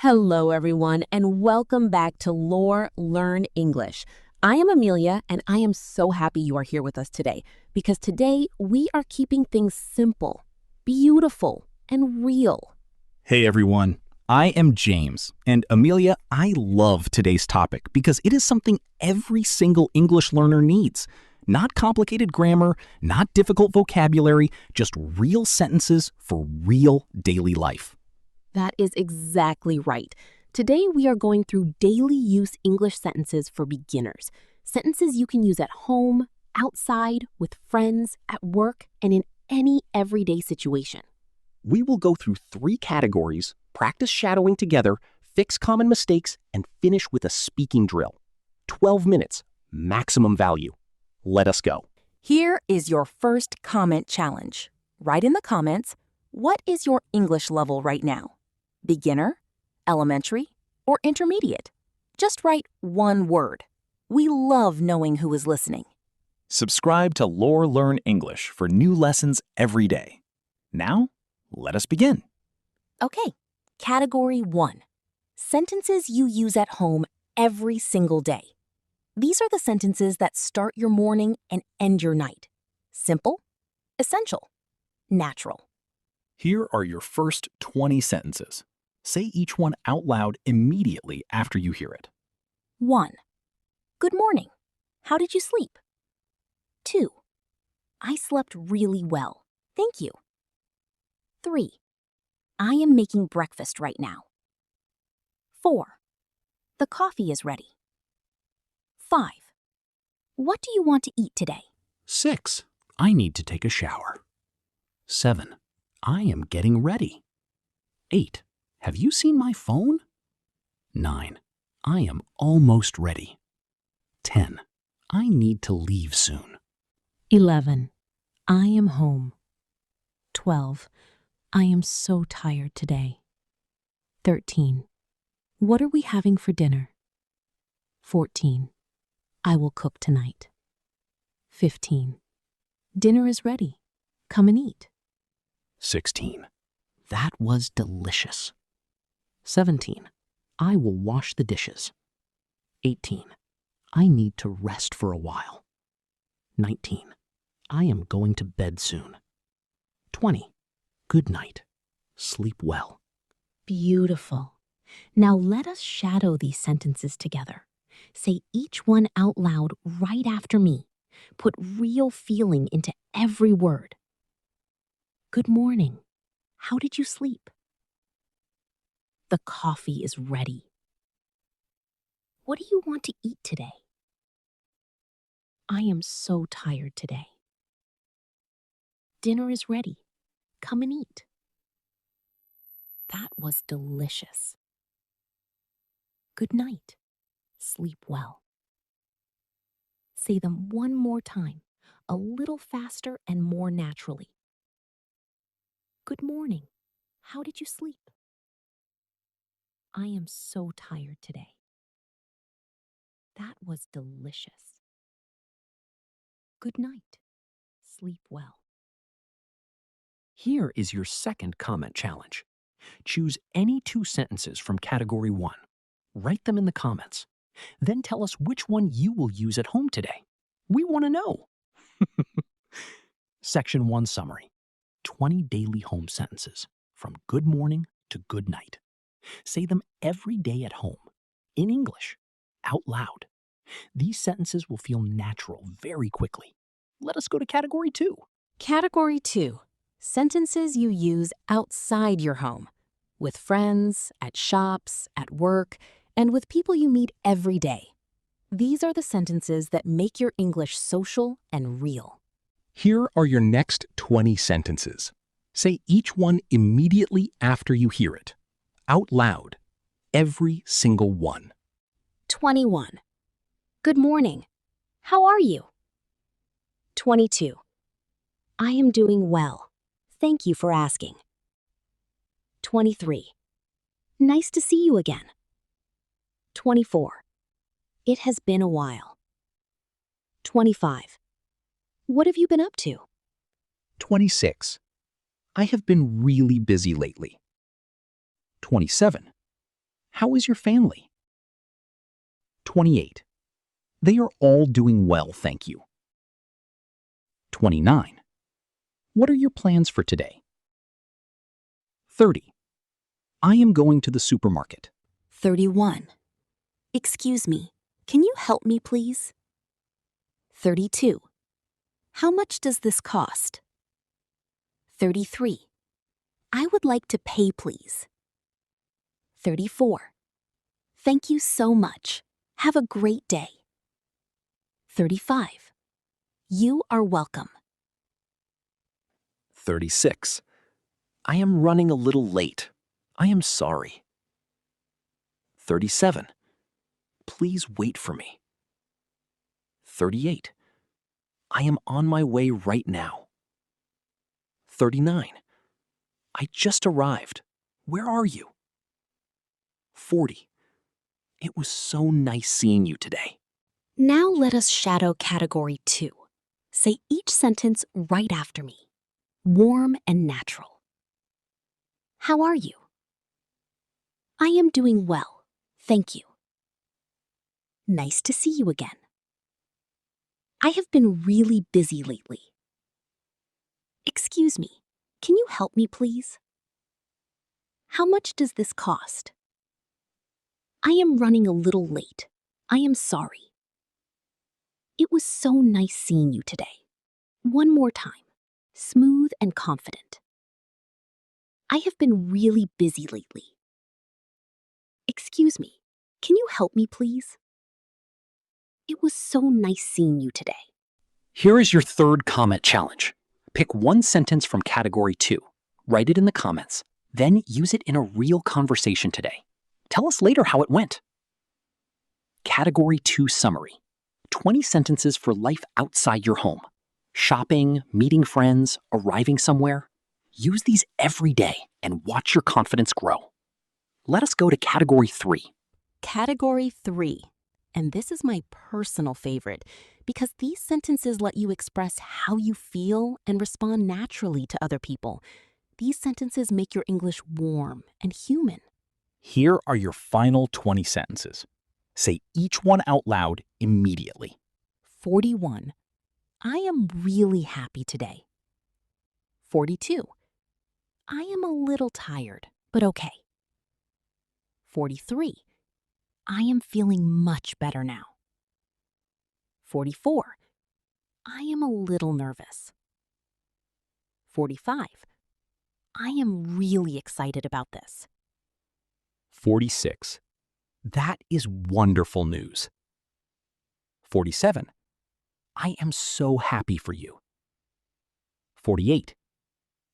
Hello, everyone, and welcome back to Lore Learn English. I am Amelia, and I am so happy you are here with us today because today we are keeping things simple, beautiful, and real. Hey everyone, I am James, and Amelia, I love today's topic because it is something every single English learner needs. Not complicated grammar, not difficult vocabulary, just real sentences for real daily life. That is exactly right. Today we are going through daily use English sentences for beginners. Sentences you can use at home, outside, with friends, at work, and in any everyday situation. We will go through 3 categories, practice shadowing together, fix common mistakes, and finish with a speaking drill. 12 minutes, maximum value. Let us go. Here is your first comment challenge. Write in the comments, what is your English level right now? Beginner, elementary, or intermediate? Just write one word. We love knowing who is listening. Subscribe to Lore Learn English for new lessons every day. Now, let us begin. Okay, category 1. Sentences you use at home every single day. These are the sentences that start your morning and end your night. Simple, essential, natural. Here are your first 20 sentences. Say each one out loud immediately after you hear it. 1. Good morning. How did you sleep? 2. I slept really well. Thank you. 3. I am making breakfast right now. 4. The coffee is ready. 5. What do you want to eat today? 6. I need to take a shower. 7. I am getting ready. 8. Have you seen my phone? 9. I am almost ready. 10. I need to leave soon. 11. I am home. 12. I am so tired today. 13. What are we having for dinner? 14. I will cook tonight. 15. Dinner is ready. Come and eat. 16. That was delicious. 17. I will wash the dishes. 18. I need to rest for a while. 19. I am going to bed soon. 20. Good night. Sleep well. Beautiful. Now let us shadow these sentences together. Say each one out loud right after me. Put real feeling into every word. Good morning. How did you sleep? The coffee is ready. What do you want to eat today? I am so tired today. Dinner is ready. Come and eat. That was delicious. Good night. Sleep well. Say them one more time, a little faster and more naturally. Good morning. How did you sleep? I am so tired today. That was delicious. Good night. Sleep well. Here is your second comment challenge. Choose any 2 sentences from category 1. Write them in the comments. Then tell us which one you will use at home today. We want to know. Section 1 summary. 20 daily home sentences from good morning to good night. Say them every day at home, in English, out loud. These sentences will feel natural very quickly. Let us go to category 2. Category 2. Sentences you use outside your home. With friends, at shops, at work, and with people you meet every day. These are the sentences that make your English social and real. Here are your next 20 sentences. Say each one immediately after you hear it. Out loud. Every single one. 21. Good morning. How are you? 22. I am doing well. Thank you for asking. 23. Nice to see you again. 24. It has been a while. 25. What have you been up to? 26. I have been really busy lately. 27. How is your family? 28. They are all doing well, thank you. 29. What are your plans for today? 30. I am going to the supermarket. 31. Excuse me, can you help me, please? 32. How much does this cost? 33. I would like to pay, please. 34. Thank you so much. Have a great day. 35. You are welcome. 36. I am running a little late. I am sorry. 37. Please wait for me. 38. I am on my way right now. 39. I just arrived. Where are you? 40. It was so nice seeing you today. Now let us shadow category 2. Say each sentence right after me. Warm and natural. How are you? I am doing well, thank you. Nice to see you again. I have been really busy lately. Excuse me, can you help me, please? How much does this cost? I am running a little late. I am sorry. It was so nice seeing you today. One more time, smooth and confident. I have been really busy lately. Excuse me, can you help me, please? It was so nice seeing you today. Here is your third comment challenge. Pick one sentence from category 2. Write it in the comments. Then use it in a real conversation today. Tell us later how it went. Category 2 summary. 20 sentences for life outside your home. Shopping, meeting friends, arriving somewhere. Use these every day and watch your confidence grow. Let us go to category 3. Category 3. And this is my personal favorite because these sentences let you express how you feel and respond naturally to other people. These sentences make your English warm and human. Here are your final 20 sentences. Say each one out loud immediately. 41. I am really happy today. 42. I am a little tired, but okay. 43. I am feeling much better now. 44. I am a little nervous. 45. I am really excited about this. 46. That is wonderful news. 47. I am so happy for you. 48.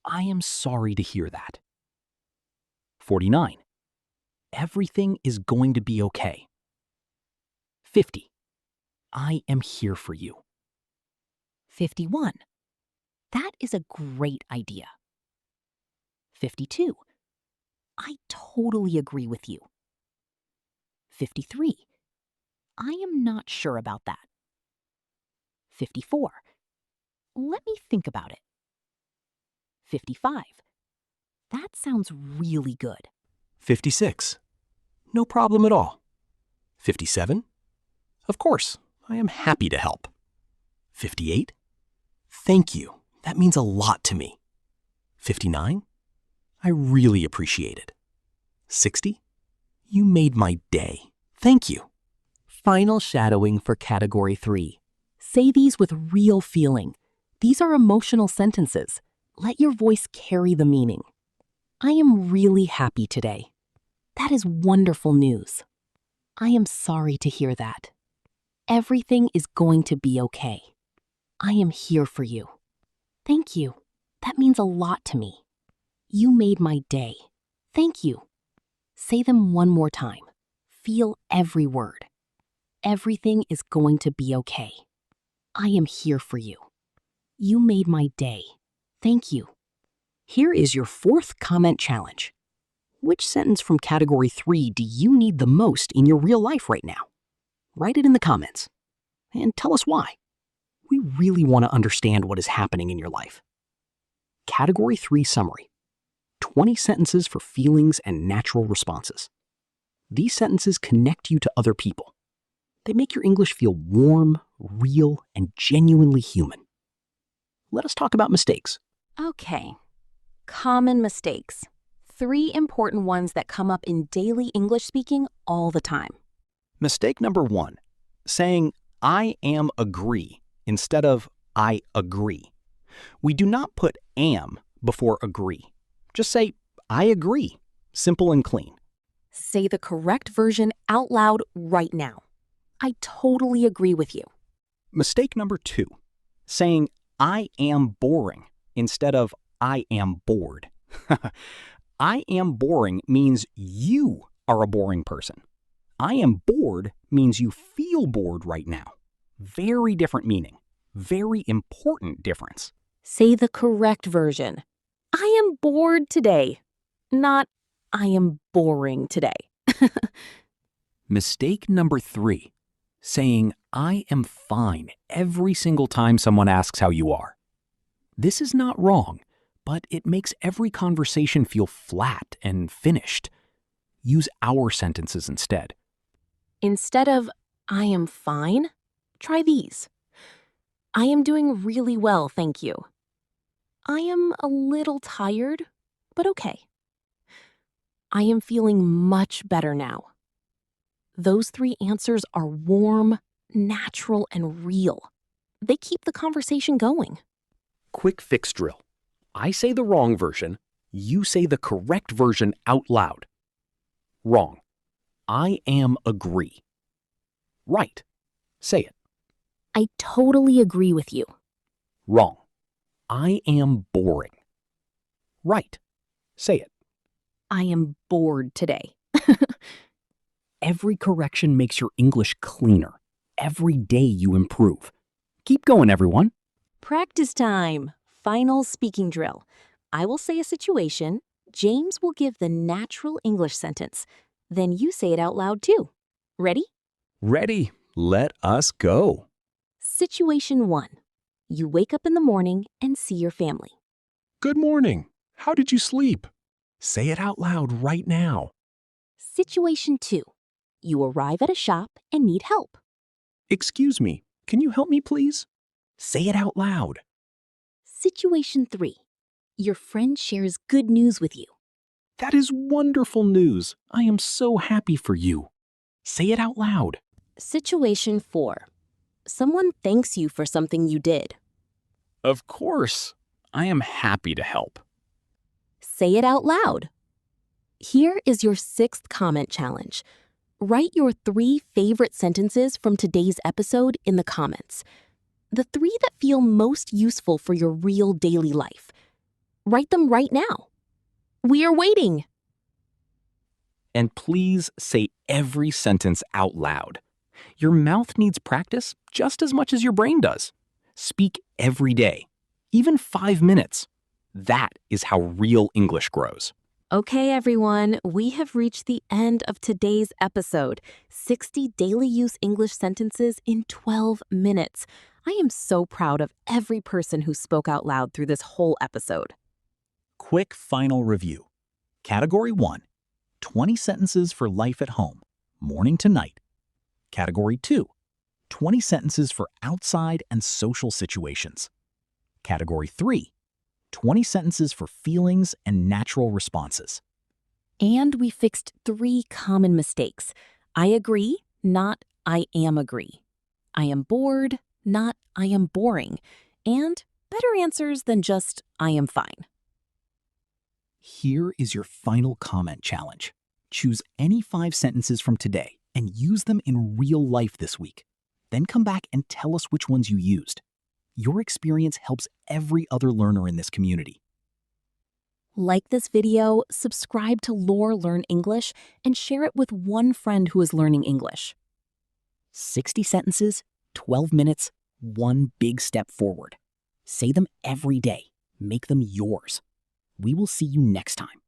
I am sorry to hear that. 49. Everything is going to be okay. 50. I am here for you. 51. That is a great idea. 52. I totally agree with you. 53. I am not sure about that. 54. Let me think about it. 55. That sounds really good. 56. No problem at all. 57. Of course, I am happy to help. 58. Thank you. That means a lot to me. 59. I really appreciate it. 60. You made my day. Thank you. Final shadowing for category 3. Say these with real feeling. These are emotional sentences. Let your voice carry the meaning. I am really happy today. That is wonderful news. I am sorry to hear that. Everything is going to be okay. I am here for you. Thank you. That means a lot to me. You made my day. Thank you. Say them one more time. Feel every word. Everything is going to be okay. I am here for you. You made my day. Thank you. Here is your 4th comment challenge. Which sentence from category 3 do you need the most in your real life right now? Write it in the comments and tell us why. We really want to understand what is happening in your life. Category 3 summary. 20 sentences for feelings and natural responses. These sentences connect you to other people. They make your English feel warm, real, and genuinely human. Let us talk about mistakes. Okay. Common mistakes. 3 important ones that come up in daily English speaking all the time. Mistake number 1, saying I am agree instead of I agree. We do not put am before agree. Just say I agree. Simple and clean. Say the correct version out loud right now. I totally agree with you. Mistake number 2, saying I am boring instead of I am bored. I am boring means you are a boring person. I am bored means you feel bored right now. Very different meaning. Very important difference. Say the correct version. I am bored today, not I am boring today. Mistake number 3, saying I am fine every single time someone asks how you are. This is not wrong, but it makes every conversation feel flat and finished. Use our sentences instead. Instead of I am fine, try these. I am doing really well, thank you. I am a little tired, but okay. I am feeling much better now. Those 3 answers are warm, natural, and real. They keep the conversation going. Quick fix drill. I say the wrong version, you say the correct version out loud. Wrong. I am agree. Right. Say it. I totally agree with you. Wrong. I am boring. Right. Say it. I am bored today. Every correction makes your English cleaner. Every day you improve. Keep going, everyone. Practice time. Final speaking drill. I will say a situation. James will give the natural English sentence. Then you say it out loud too. Ready? Ready. Let us go. Situation 1. You wake up in the morning and see your family. Good morning. How did you sleep? Say it out loud right now. Situation 2. You arrive at a shop and need help. Excuse me, can you help me please? Say it out loud. Situation 3. Your friend shares good news with you. That is wonderful news. I am so happy for you. Say it out loud. Situation 4. Someone thanks you for something you did. Of course. I am happy to help. Say it out loud. Here is your 6th comment challenge. Write your 3 favorite sentences from today's episode in the comments. The 3 that feel most useful for your real daily life. Write them right now. We are waiting. And please say every sentence out loud. Your mouth needs practice just as much as your brain does. Speak every day, even 5 minutes. That is how real English grows. Okay, everyone, we have reached the end of today's episode. 60 daily use English sentences in 12 minutes. I am so proud of every person who spoke out loud through this whole episode. Quick final review. Category 1, 20 sentences for life at home, morning to night. Category 2, 20 sentences for outside and social situations. Category 3, 20 sentences for feelings and natural responses. And we fixed 3 common mistakes. I agree, not I am agree. I am bored, not I am boring. And better answers than just I am fine. Here is your final comment challenge. Choose any 5 sentences from today and use them in real life this week. Then come back and tell us which ones you used. Your experience helps every other learner in this community. Like this video, subscribe to Lore Learn English, and share it with one friend who is learning English. 60 sentences, 12 minutes, one big step forward. Say them every day. Make them yours. We will see you next time.